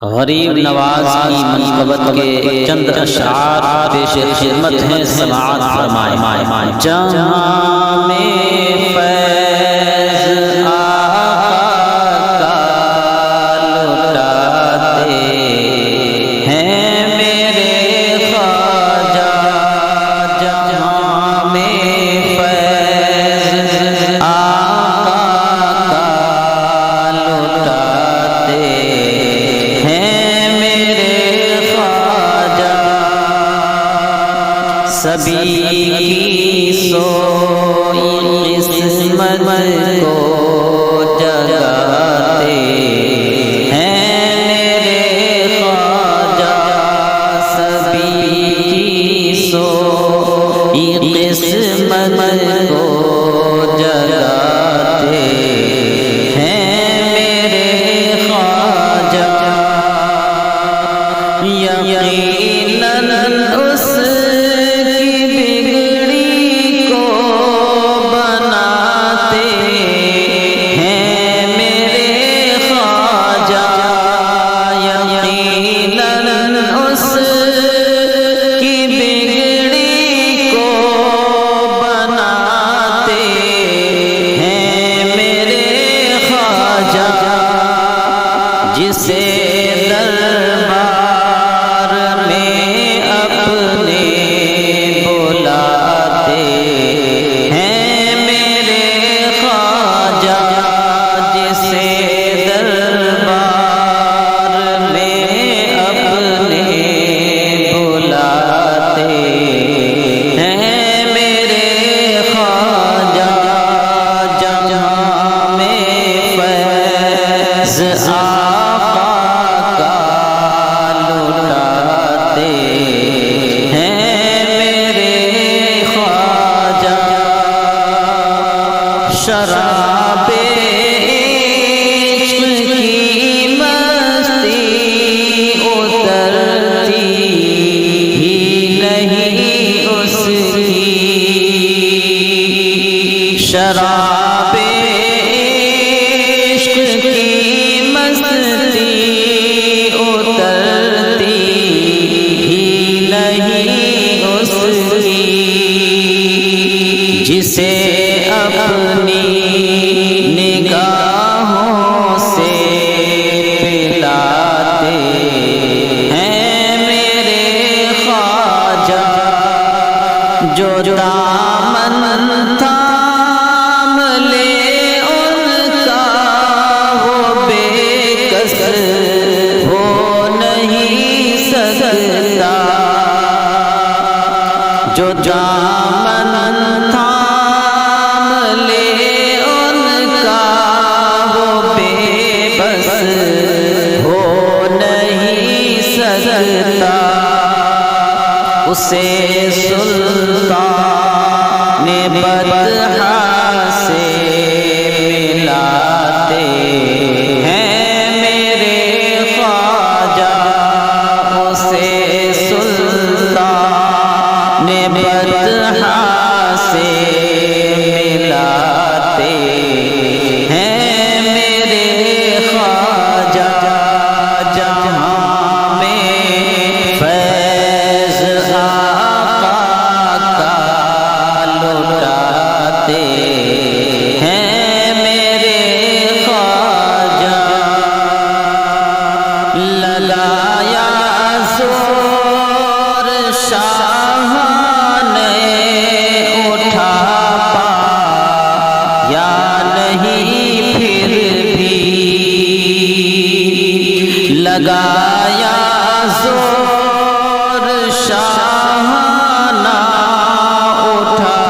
غریب نواز کی منقبت کے چند اشعار پیش خدمت ہیں، سماعت فرمائیں۔ جہاں میں فیض آقا کا لٹاتے ہیں میرے خواجہ، جہاں میں فیض آقا کا لٹاتے سبھی کی سوئی قسمت کو جگاتے ہیں میرے خواجہ، سبھی کی سوئی قسمت کو جگاتے ہیں میرے خواجہ۔ یقیناً اس جسے دربار میں اپنے بلاتے ہیں میرے خواجہ، جسے دربار میں اپنے بلاتے ہیں میرے خواجہ، جہاں میں فیض شراب عشق کی مستی اترتی ہی نہیں اس کی، شراب عشق کی مستی اترتی ہی نہیں اس کی، جسے اپنی نگاہوں سے پلاتے ہیں میرے خواجہ، جو دامن تھام لے ان کا وہ بے کس ہو نہیں سکتا، جو دامن تھام اسے سلطان بدحا سے ملاتے ہیں میرے خواجہ، اسے سلطان بدحا سے ملاتے ہیں میرے خواجہ، جہاں میں فیض آقا کا لٹاتے ہیں میرے خواجہ۔ لگایا زور شاہ نے اٹھا پایا نہیں پھر بھی، لگایا زور شاہ نہ اٹھا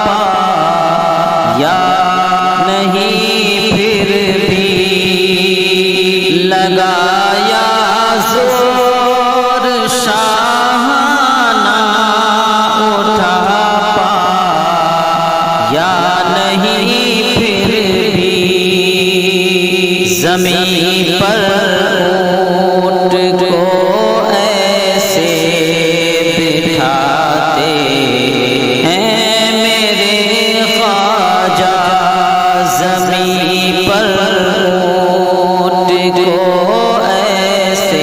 پایا نہیں پھر بھی، لگایا زور شاہ نہ اٹھا پایا نہیں پھر بھی، زمین پر اونٹ کو ایسے بٹھاتے ہیں میرے خواجہ، زمین پر اونٹ کو ایسے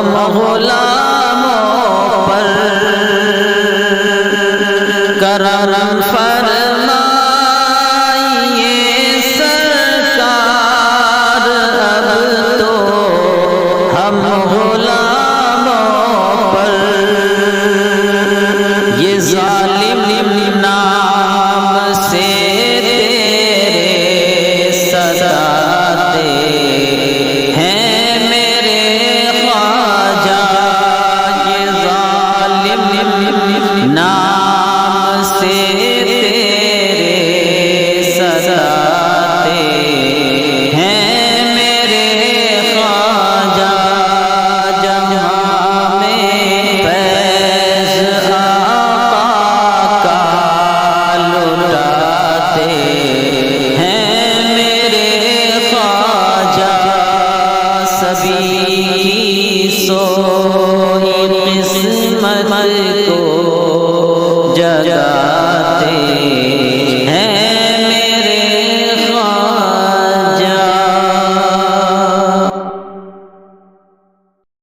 ہم غلاموں پر کرم فرمائیے سرکار، اب تو ہم غلاموں پر یہ ظالم نام سے تیرے ستاتے ہیں میرے خواجہ، یہ ظالم نام سے تیرے ستاتے ہیں میرے خواجہ، جہاں میں فیض آقا کا لٹاتے ہیں میرے خواجہ، سبھی سوئی قسمت کو جگا